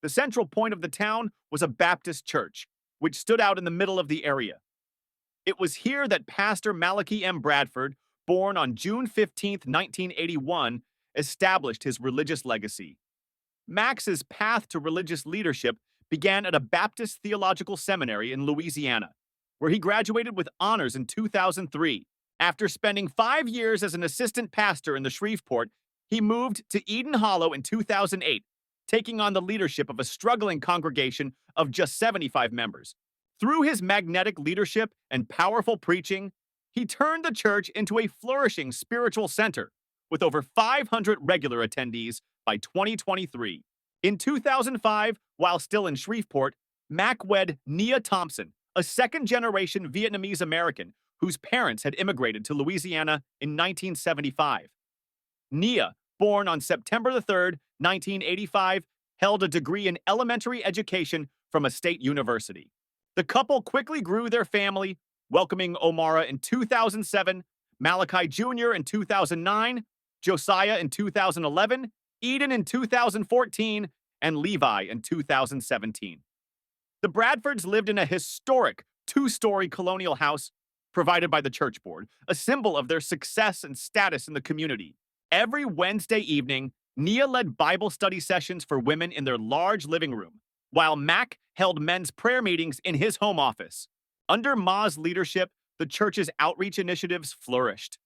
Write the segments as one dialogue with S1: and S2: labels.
S1: The central point of the town was a Baptist church, which stood out in the middle of the area. It was here that Pastor Malachi M. Bradford, born on June 15th, 1981, established his religious legacy. Max's path to religious leadership began at a Baptist theological seminary in Louisiana, where he graduated with honors in 2003. After spending 5 years as an assistant pastor in the Shreveport, he moved to Eden Hollow in 2008, taking on the leadership of a struggling congregation of just 75 members. Through his magnetic leadership and powerful preaching, he turned the church into a flourishing spiritual center with over 500 regular attendees by 2023. In 2005, while still in Shreveport, Mac wed Nia Thompson, a second-generation Vietnamese American whose parents had immigrated to Louisiana in 1975. Nia, born on September 3rd, 1985, held a degree in elementary education from a state university. The couple quickly grew their family, welcoming Omara in 2007, Malachi Jr. in 2009, Josiah in 2011, Eden in 2014, and Levi in 2017. The Bradfords lived in a historic two-story colonial house provided by the church board, a symbol of their success and status in the community. Every Wednesday evening, Nia led Bible study sessions for women in their large living room, while Mac held men's prayer meetings in his home office. Under Ma's leadership, the church's outreach initiatives flourished.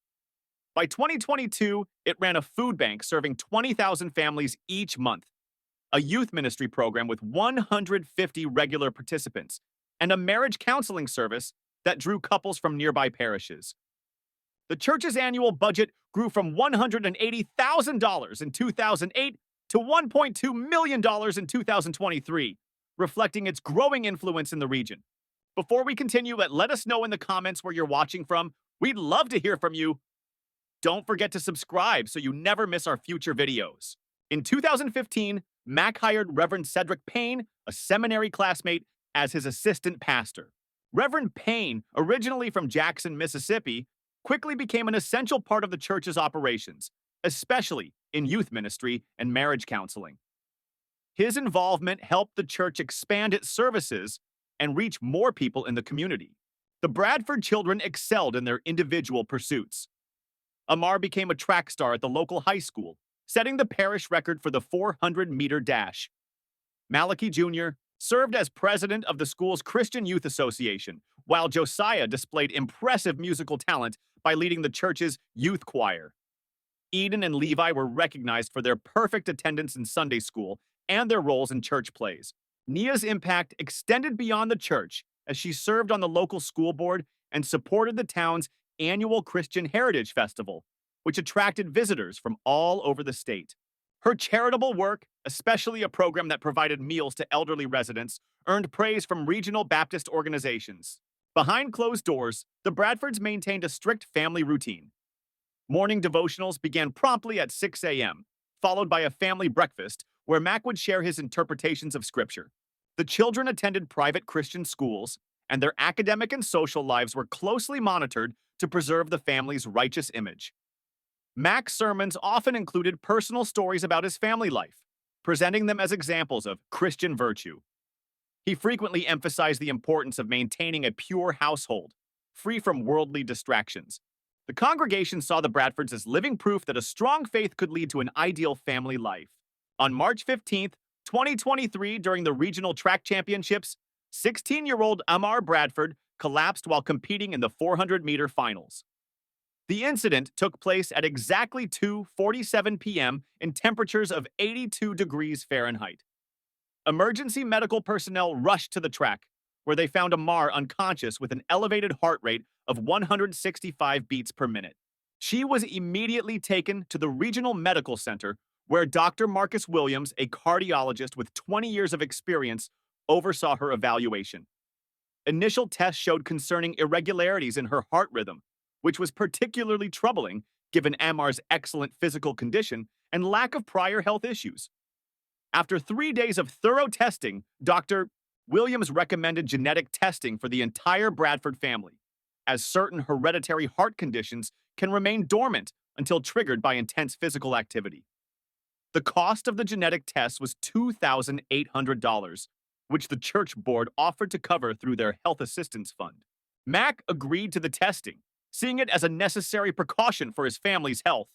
S1: By 2022, it ran a food bank serving 20,000 families each month, a youth ministry program with 150 regular participants, and a marriage counseling service that drew couples from nearby parishes. The church's annual budget grew from $180,000 in 2008 to $1.2 million in 2023, reflecting its growing influence in the region. Before we continue, let us know in the comments where you're watching from. We'd love to hear from you. Don't forget to subscribe so you never miss our future videos. In 2015, Mac hired Reverend Cedric Payne, a seminary classmate, as his assistant pastor. Reverend Payne, originally from Jackson, Mississippi, quickly became an essential part of the church's operations, especially in youth ministry and marriage counseling. His involvement helped the church expand its services and reach more people in the community. The Bradford children excelled in their individual pursuits. Amar became a track star at the local high school, setting the parish record for the 400-meter dash. Malachi Jr. served as president of the school's Christian Youth Association, while Josiah displayed impressive musical talent by leading the church's youth choir. Eden and Levi were recognized for their perfect attendance in Sunday school and their roles in church plays. Nia's impact extended beyond the church as she served on the local school board and supported the town's annual Christian Heritage Festival, which attracted visitors from all over the state. Her charitable work, especially a program that provided meals to elderly residents, earned praise from regional Baptist organizations. Behind closed doors, the Bradfords maintained a strict family routine. Morning devotionals began promptly at 6 a.m., followed by a family breakfast where Mac would share his interpretations of Scripture. The children attended private Christian schools, and their academic and social lives were closely monitored to preserve the family's righteous image. Mac's sermons often included personal stories about his family life, presenting them as examples of Christian virtue. He frequently emphasized the importance of maintaining a pure household, free from worldly distractions. The congregation saw the Bradfords as living proof that a strong faith could lead to an ideal family life. On March 15th, 2023, during the regional track championships, 16-year-old Amar Bradford collapsed while competing in the 400-meter finals. The incident took place at exactly 2:47 p.m. in temperatures of 82 degrees Fahrenheit. Emergency medical personnel rushed to the track, where they found Amar unconscious with an elevated heart rate of 165 beats per minute. She was immediately taken to the Regional Medical Center, where Dr. Marcus Williams, a cardiologist with 20 years of experience, oversaw her evaluation. Initial tests showed concerning irregularities in her heart rhythm, which was particularly troubling given Amar's excellent physical condition and lack of prior health issues. After 3 days of thorough testing, Dr. Williams recommended genetic testing for the entire Bradford family, as certain hereditary heart conditions can remain dormant until triggered by intense physical activity. The cost of the genetic test was $2,800, which the church board offered to cover through their health assistance fund. Mack agreed to the testing, seeing it as a necessary precaution for his family's health.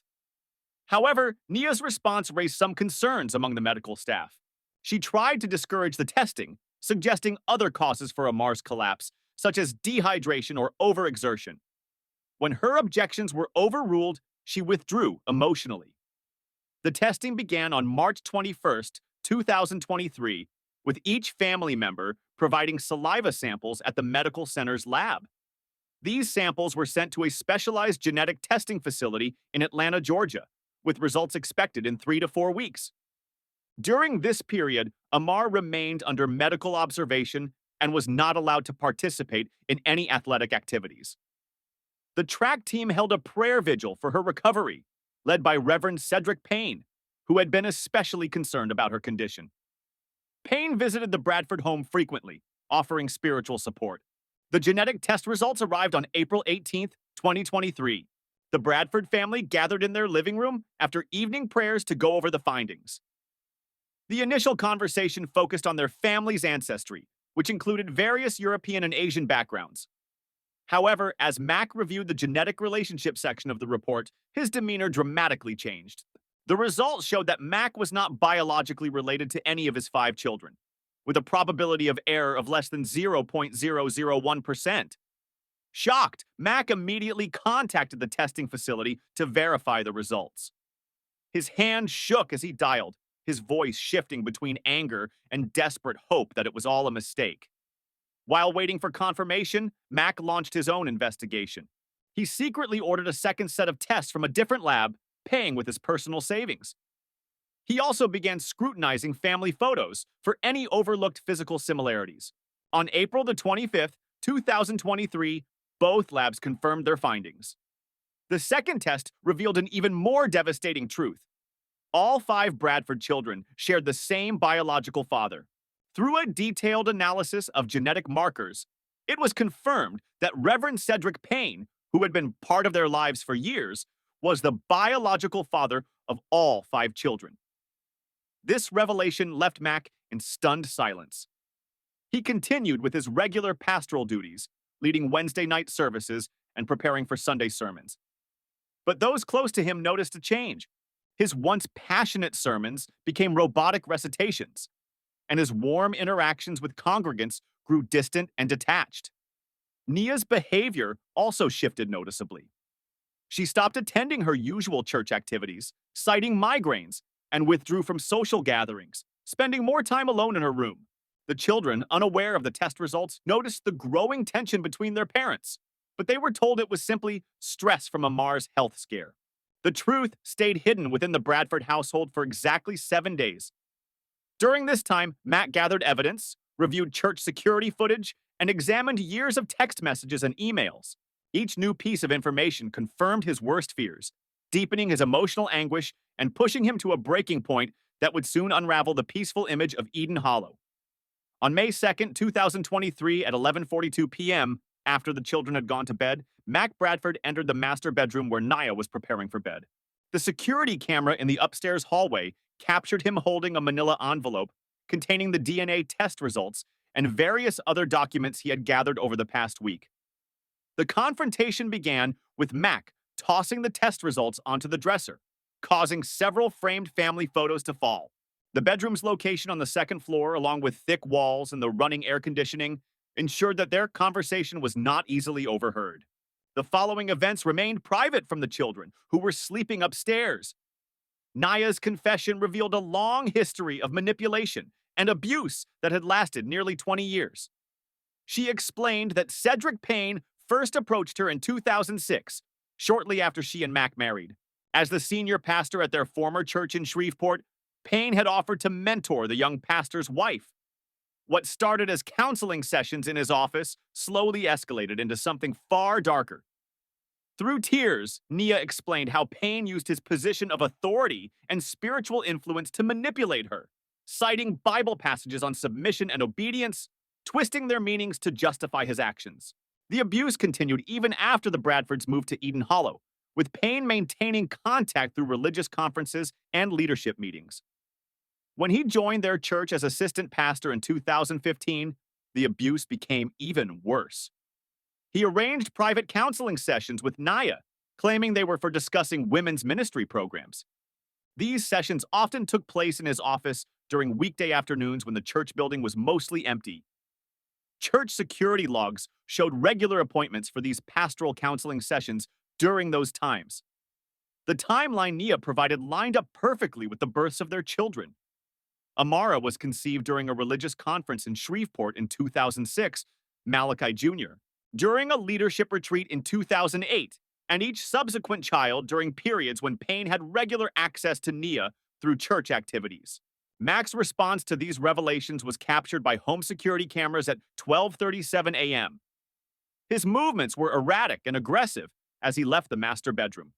S1: However, Nia's response raised some concerns among the medical staff. She tried to discourage the testing, suggesting other causes for a Mars collapse, such as dehydration or overexertion. When her objections were overruled, she withdrew emotionally. The testing began on March 21, 2023, with each family member providing saliva samples at the medical center's lab. These samples were sent to a specialized genetic testing facility in Atlanta, Georgia, with results expected in 3 to 4 weeks. During this period, Amar remained under medical observation and was not allowed to participate in any athletic activities. The track team held a prayer vigil for her recovery, led by Reverend Cedric Payne, who had been especially concerned about her condition. Payne visited the Bradford home frequently, offering spiritual support. The genetic test results arrived on April 18, 2023. The Bradford family gathered in their living room after evening prayers to go over the findings. The initial conversation focused on their family's ancestry, which included various European and Asian backgrounds. However, as Mack reviewed the genetic relationship section of the report, his demeanor dramatically changed. The results showed that Mack was not biologically related to any of his 5 children, with a probability of error of less than 0.001%. Shocked, Mack immediately contacted the testing facility to verify the results. His hand shook as he dialed, his voice shifting between anger and desperate hope that it was all a mistake. While waiting for confirmation, Mack launched his own investigation. He secretly ordered a second set of tests from a different lab, paying with his personal savings. He also began scrutinizing family photos for any overlooked physical similarities. On April the 25th, 2023, both labs confirmed their findings. The second test revealed an even more devastating truth. All 5 Bradford children shared the same biological father. Through a detailed analysis of genetic markers, it was confirmed that Reverend Cedric Payne, who had been part of their lives for years, was the biological father of all 5 children. This revelation left Mack in stunned silence. He continued with his regular pastoral duties, leading Wednesday night services and preparing for Sunday sermons. But those close to him noticed a change. His once passionate sermons became robotic recitations, and his warm interactions with congregants grew distant and detached. Nia's behavior also shifted noticeably. She stopped attending her usual church activities, citing migraines, and withdrew from social gatherings, spending more time alone in her room. The children, unaware of the test results, noticed the growing tension between their parents, but they were told it was simply stress from Amar's health scare. The truth stayed hidden within the Bradford household for exactly 7 days. During this time, Matt gathered evidence, reviewed church security footage, and examined years of text messages and emails. Each new piece of information confirmed his worst fears, deepening his emotional anguish and pushing him to a breaking point that would soon unravel the peaceful image of Eden Hollow. On May 2, 2023 at 11:42 p.m., after the children had gone to bed, Mac Bradford entered the master bedroom where Nia was preparing for bed. The security camera in the upstairs hallway captured him holding a manila envelope containing the DNA test results and various other documents he had gathered over the past week. The confrontation began with Mac tossing the test results onto the dresser, causing several framed family photos to fall. The bedroom's location on the second floor, along with thick walls and the running air conditioning, ensured that their conversation was not easily overheard. The following events remained private from the children, who were sleeping upstairs. Nia's confession revealed a long history of manipulation and abuse that had lasted nearly 20 years. She explained that Cedric Payne first approached her in 2006, shortly after she and Mac married. As the senior pastor at their former church in Shreveport, Payne had offered to mentor the young pastor's wife. What started as counseling sessions in his office slowly escalated into something far darker. Through tears, Nia explained how Payne used his position of authority and spiritual influence to manipulate her, citing Bible passages on submission and obedience, twisting their meanings to justify his actions. The abuse continued even after the Bradfords moved to Eden Hollow, with Payne maintaining contact through religious conferences and leadership meetings. When he joined their church as assistant pastor in 2015, the abuse became even worse. He arranged private counseling sessions with Naya, claiming they were for discussing women's ministry programs. These sessions often took place in his office during weekday afternoons when the church building was mostly empty. Church security logs showed regular appointments for these pastoral counseling sessions during those times. The timeline Nia provided lined up perfectly with the births of their children. Amara was conceived during a religious conference in Shreveport in 2006, Malachi Jr., during a leadership retreat in 2008, and each subsequent child during periods when Payne had regular access to Nia through church activities. Mac's response to these revelations was captured by home security cameras at 12:37 a.m. His movements were erratic and aggressive as he left the master bedroom.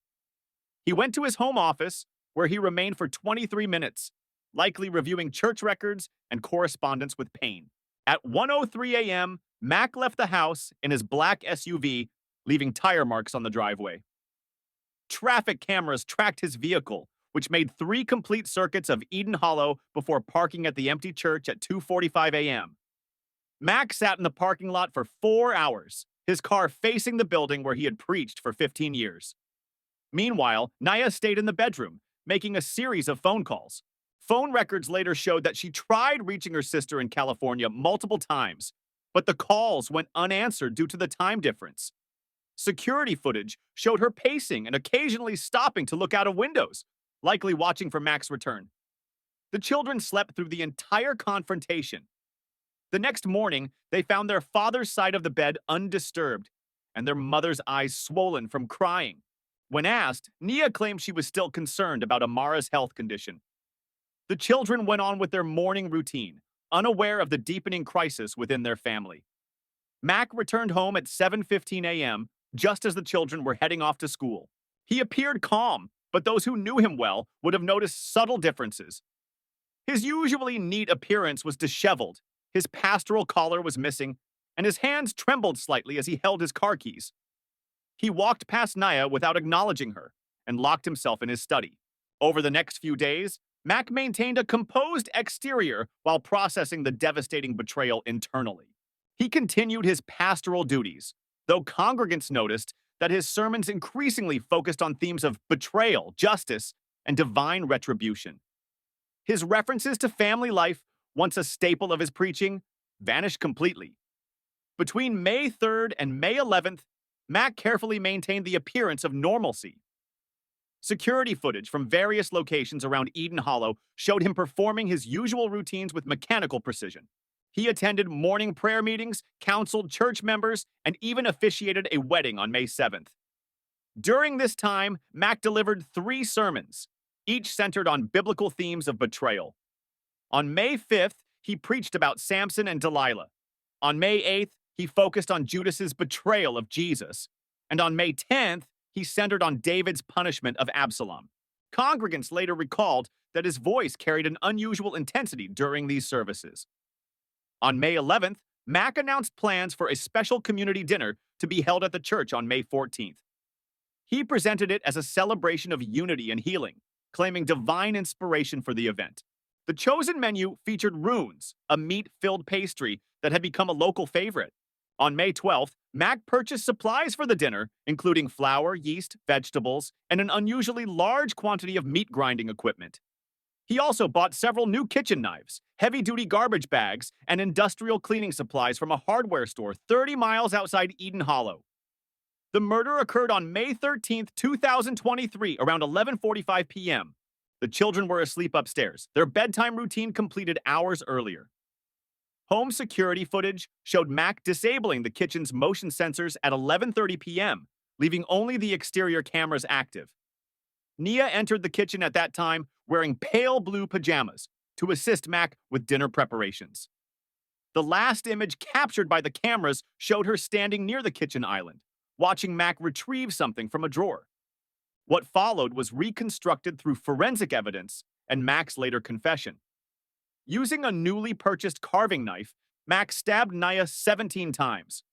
S1: He went to his home office, where he remained for 23 minutes, likely reviewing church records and correspondence with Payne. At 1:03 a.m., Mac left the house in his black SUV, leaving tire marks on the driveway. Traffic cameras tracked his vehicle, which made 3 complete circuits of Eden Hollow before parking at the empty church at 2:45 a.m. Mac sat in the parking lot for 4 hours, his car facing the building where he had preached for 15 years. Meanwhile, Naya stayed in the bedroom, making a series of phone calls. Phone records later showed that she tried reaching her sister in California multiple times, but the calls went unanswered due to the time difference. Security footage showed her pacing and occasionally stopping to look out of windows, likely watching for Mac's return. The children slept through the entire confrontation. The next morning, they found their father's side of the bed undisturbed, and their mother's eyes swollen from crying. When asked, Nia claimed she was still concerned about Amara's health condition. The children went on with their morning routine, unaware of the deepening crisis within their family. Mac returned home at 7:15 a.m., just as the children were heading off to school. He appeared calm, but those who knew him well would have noticed subtle differences. His usually neat appearance was disheveled, his pastoral collar was missing, and his hands trembled slightly as he held his car keys. He walked past Naya without acknowledging her and locked himself in his study. Over the next few days, Mac maintained a composed exterior while processing the devastating betrayal internally. He continued his pastoral duties, though congregants noticed that his sermons increasingly focused on themes of betrayal, justice, and divine retribution. His references to family life, once a staple of his preaching, vanished completely. Between May 3rd and May 11th, Mac carefully maintained the appearance of normalcy. Security footage from various locations around Eden Hollow showed him performing his usual routines with mechanical precision. He attended morning prayer meetings, counseled church members, and even officiated a wedding on May 7th. During this time, Mac delivered 3 sermons, each centered on biblical themes of betrayal. On May 5th, he preached about Samson and Delilah. On May 8th, he focused on Judas's betrayal of Jesus. And on May 10th, he centered on David's punishment of Absalom. Congregants later recalled that his voice carried an unusual intensity during these services. On May 11th, Mac announced plans for a special community dinner to be held at the church on May 14th. He presented it as a celebration of unity and healing, claiming divine inspiration for the event. The chosen menu featured runes, a meat-filled pastry that had become a local favorite. On May 12th, Mac purchased supplies for the dinner, including flour, yeast, vegetables, and an unusually large quantity of meat grinding equipment. He also bought several new kitchen knives, heavy-duty garbage bags, and industrial cleaning supplies from a hardware store 30 miles outside Eden Hollow. The murder occurred on May 13th, 2023, around 11:45 p.m. The children were asleep upstairs, their bedtime routine completed hours earlier. Home security footage showed Mac disabling the kitchen's motion sensors at 11:30 p.m., leaving only the exterior cameras active. Nia entered the kitchen at that time wearing pale blue pajamas to assist Mac with dinner preparations. The last image captured by the cameras showed her standing near the kitchen island, watching Mac retrieve something from a drawer. What followed was reconstructed through forensic evidence and Mac's later confession. Using a newly purchased carving knife, Mac stabbed Naya 17 times.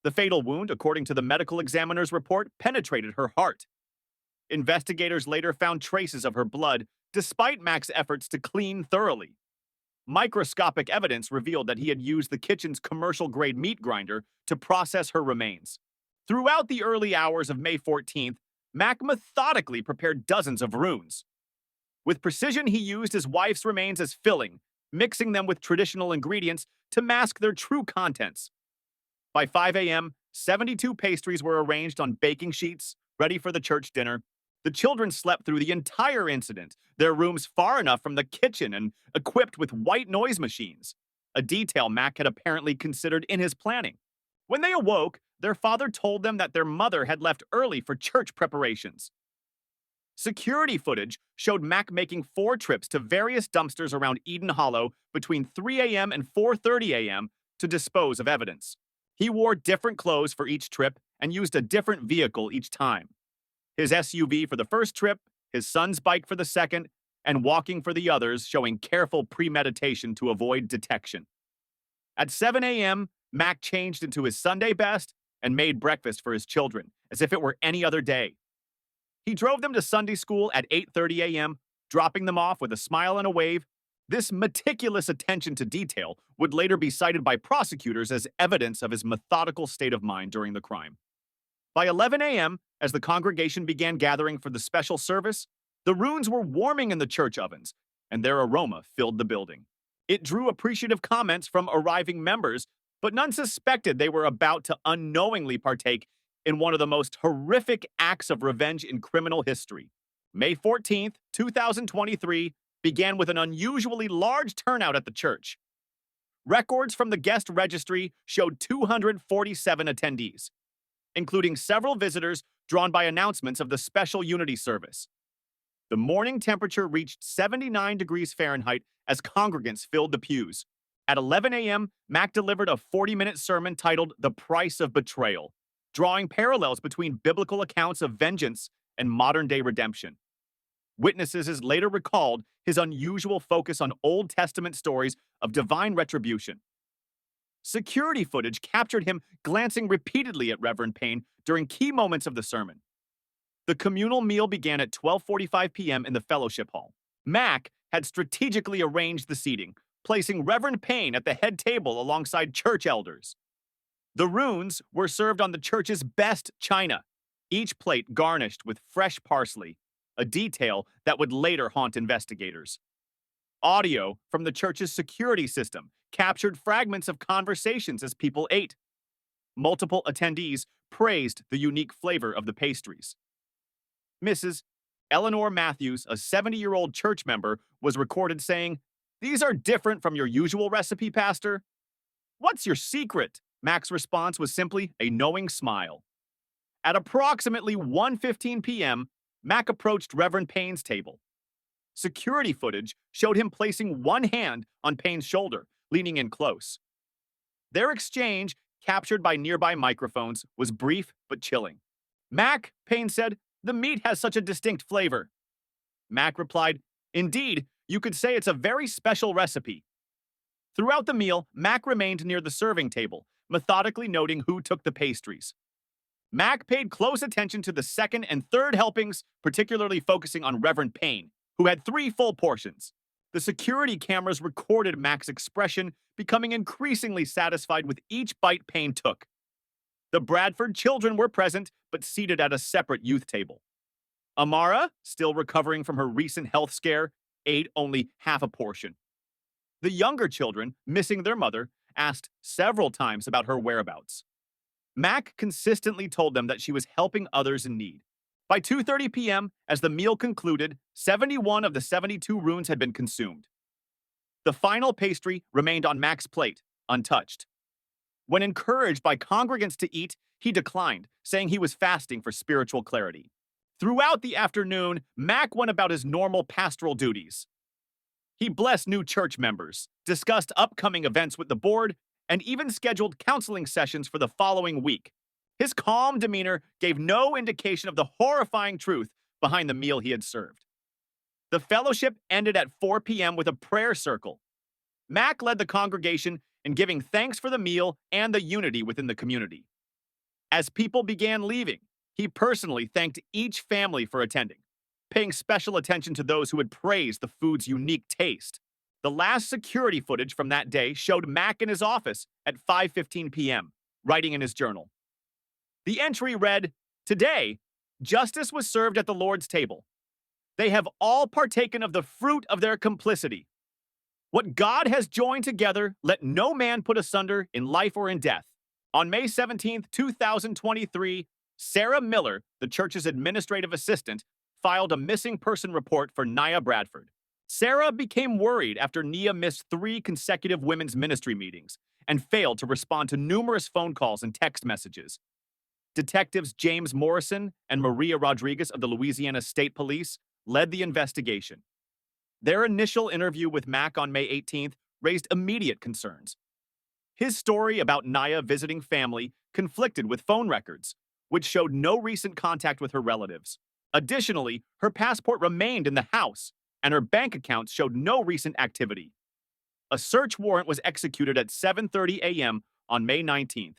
S1: The fatal wound, according to the medical examiner's report, penetrated her heart, Investigators later found traces of her blood, despite Mac's efforts to clean thoroughly. Microscopic evidence revealed that he had used the kitchen's commercial-grade meat grinder to process her remains. Throughout the early hours of May 14th, Mac methodically prepared dozens of runes. With precision, he used his wife's remains as filling, mixing them with traditional ingredients to mask their true contents. By 5 a.m., 72 pastries were arranged on baking sheets, ready for the church dinner. The children slept through the entire incident, their rooms far enough from the kitchen and equipped with white noise machines, a detail Mac had apparently considered in his planning. When they awoke, their father told them that their mother had left early for church preparations. Security footage showed Mac making 4 trips to various dumpsters around Eden Hollow between 3 a.m. and 4:30 a.m. to dispose of evidence. He wore different clothes for each trip and used a different vehicle each time. His SUV for the first trip, his son's bike for the second, and walking for the others, showing careful premeditation to avoid detection. At 7 a.m., Mac changed into his Sunday best and made breakfast for his children, as if it were any other day. He drove them to Sunday school at 8:30 a.m., dropping them off with a smile and a wave. This meticulous attention to detail would later be cited by prosecutors as evidence of his methodical state of mind during the crime. By 11 a.m., as the congregation began gathering for the special service, the runes were warming in the church ovens, and their aroma filled the building. It drew appreciative comments from arriving members, but none suspected they were about to unknowingly partake in one of the most horrific acts of revenge in criminal history. May 14th, 2023, began with an unusually large turnout at the church. Records from the guest registry showed 247 attendees, including several visitors drawn by announcements of the special Unity service. The morning temperature reached 79 degrees Fahrenheit as congregants filled the pews. At 11 a.m., Mac delivered a 40-minute sermon titled The Price of Betrayal, drawing parallels between biblical accounts of vengeance and modern-day redemption. Witnesses later recalled his unusual focus on Old Testament stories of divine retribution. Security footage captured him glancing repeatedly at Reverend Payne during key moments of the sermon. The communal meal began at 12:45 p.m. in the fellowship hall. Mac had strategically arranged the seating, placing Reverend Payne at the head table alongside church elders. The runes were served on the church's best china, each plate garnished with fresh parsley, a detail that would later haunt investigators. Audio from the church's security system captured fragments of conversations as people ate. Multiple attendees praised the unique flavor of the pastries. Mrs. Eleanor Matthews, a 70-year-old church member, was recorded saying, "These are different from your usual recipe, Pastor." "What's your secret?" Mac's response was simply a knowing smile. At approximately 1:15 p.m., Mac approached Reverend Payne's table. Security footage showed him placing one hand on Payne's shoulder, leaning in close. Their exchange, captured by nearby microphones, was brief but chilling. "Mac," Payne said, "the meat has such a distinct flavor." Mac replied, "Indeed, you could say it's a very special recipe." Throughout the meal, Mac remained near the serving table, methodically noting who took the pastries. Mac paid close attention to the second and third helpings, particularly focusing on Reverend Payne, who had 3 full portions. The security cameras recorded Mac's expression, becoming increasingly satisfied with each bite Payne took. The Bradford children were present, but seated at a separate youth table. Amara, still recovering from her recent health scare, ate only half a portion. The younger children, missing their mother, asked several times about her whereabouts. Mac consistently told them that she was helping others in need. By 2:30 p.m., as the meal concluded, 71 of the 72 runes had been consumed. The final pastry remained on Mac's plate, untouched. When encouraged by congregants to eat, he declined, saying he was fasting for spiritual clarity. Throughout the afternoon, Mac went about his normal pastoral duties. He blessed new church members, discussed upcoming events with the board, and even scheduled counseling sessions for the following week. His calm demeanor gave no indication of the horrifying truth behind the meal he had served. The fellowship ended at 4 p.m. with a prayer circle. Mac led the congregation in giving thanks for the meal and the unity within the community. As people began leaving, He personally thanked each family for attending, paying special attention to those who had praised the food's unique taste. The last security footage from that day showed Mack in his office at 5:15 p.m., writing in his journal. The entry read, "Today, justice was served at the Lord's table. They have all partaken of the fruit of their complicity. What God has joined together, let no man put asunder in life or in death." On May 17th, 2023, Sarah Miller, the church's administrative assistant, filed a missing person report for Nia Bradford. Sarah became worried after Nia missed 3 consecutive women's ministry meetings and failed to respond to numerous phone calls and text messages. Detectives James Morrison and Maria Rodriguez of the Louisiana State Police led the investigation. Their initial interview with Mack on May 18th raised immediate concerns. His story about Nia visiting family conflicted with phone records, which showed no recent contact with her relatives. Additionally, her passport remained in the house, and her bank accounts showed no recent activity. A search warrant was executed at 7:30 a.m. on May 19th.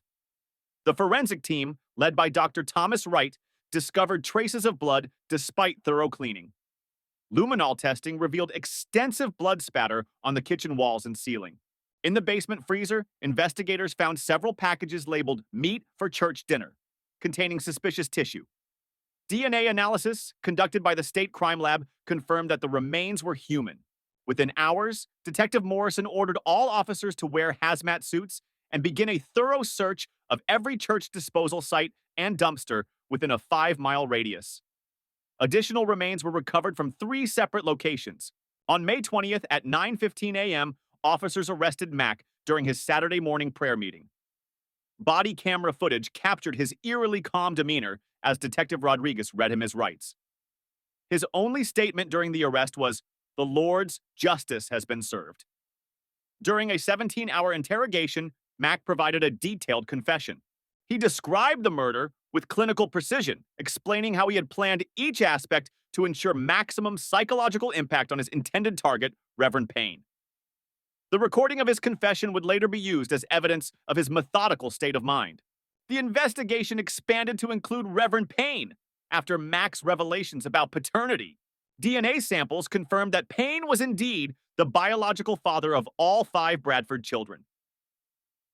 S1: The forensic team, led by Dr. Thomas Wright, discovered traces of blood despite thorough cleaning. Luminol testing revealed extensive blood spatter on the kitchen walls and ceiling. In the basement freezer, investigators found several packages labeled "meat for church dinner," containing suspicious tissue. DNA analysis conducted by the state crime lab confirmed that the remains were human. Within hours, Detective Morrison ordered all officers to wear hazmat suits and begin a thorough search of every church disposal site and dumpster within a 5-mile radius. Additional remains were recovered from 3 separate locations. On May 20th at 9:15 a.m., officers arrested Mack during his Saturday morning prayer meeting. Body camera footage captured his eerily calm demeanor as Detective Rodriguez read him his rights. His only statement during the arrest was, "The Lord's justice has been served." During a 17-hour interrogation, Mack provided a detailed confession. He described the murder with clinical precision, explaining how he had planned each aspect to ensure maximum psychological impact on his intended target, Reverend Payne. The recording of his confession would later be used as evidence of his methodical state of mind. The investigation expanded to include Reverend Payne after Mack's revelations about paternity. DNA samples confirmed that Payne was indeed the biological father of all 5 Bradford children.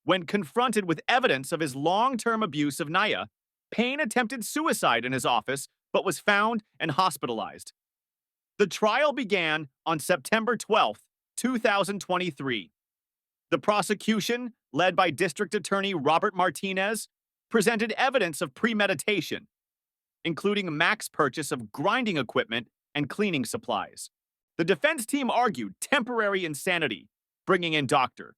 S1: When confronted with evidence of his long-term abuse of Nia, Payne attempted suicide in his office but was found and hospitalized. The trial began on September 12th, 2023. The prosecution, led by District Attorney Robert Martinez, presented evidence of premeditation, including Mack's purchase of grinding equipment and cleaning supplies. The defense team argued temporary insanity, bringing in Dr.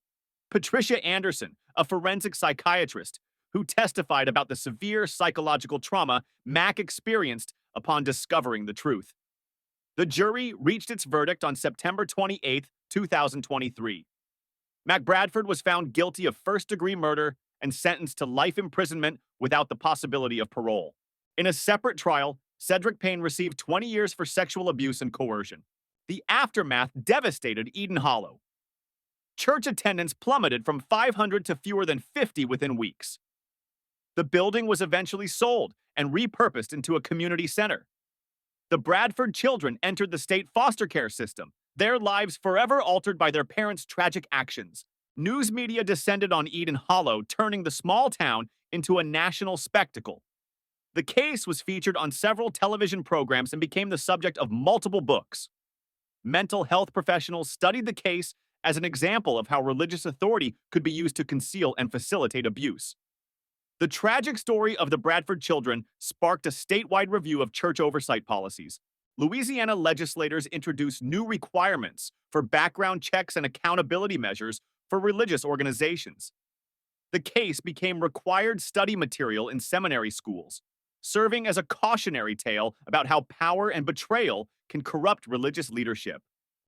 S1: Patricia Anderson, a forensic psychiatrist, who testified about the severe psychological trauma Mack experienced upon discovering the truth. The jury reached its verdict on September 28, 2023. Mack Bradford was found guilty of first-degree murder and sentenced to life imprisonment without the possibility of parole. In a separate trial, Cedric Payne received 20 years for sexual abuse and coercion. The aftermath devastated Eden Hollow. Church attendance plummeted from 500 to fewer than 50 within weeks. The building was eventually sold and repurposed into a community center. The Bradford children entered the state foster care system, their lives forever altered by their parents' tragic actions. News media descended on Eden Hollow, turning the small town into a national spectacle. The case was featured on several television programs and became the subject of multiple books. Mental health professionals studied the case as an example of how religious authority could be used to conceal and facilitate abuse. The tragic story of the Bradford children sparked a statewide review of church oversight policies. Louisiana legislators introduced new requirements for background checks and accountability measures for religious organizations. The case became required study material in seminary schools, serving as a cautionary tale about how power and betrayal can corrupt religious leadership.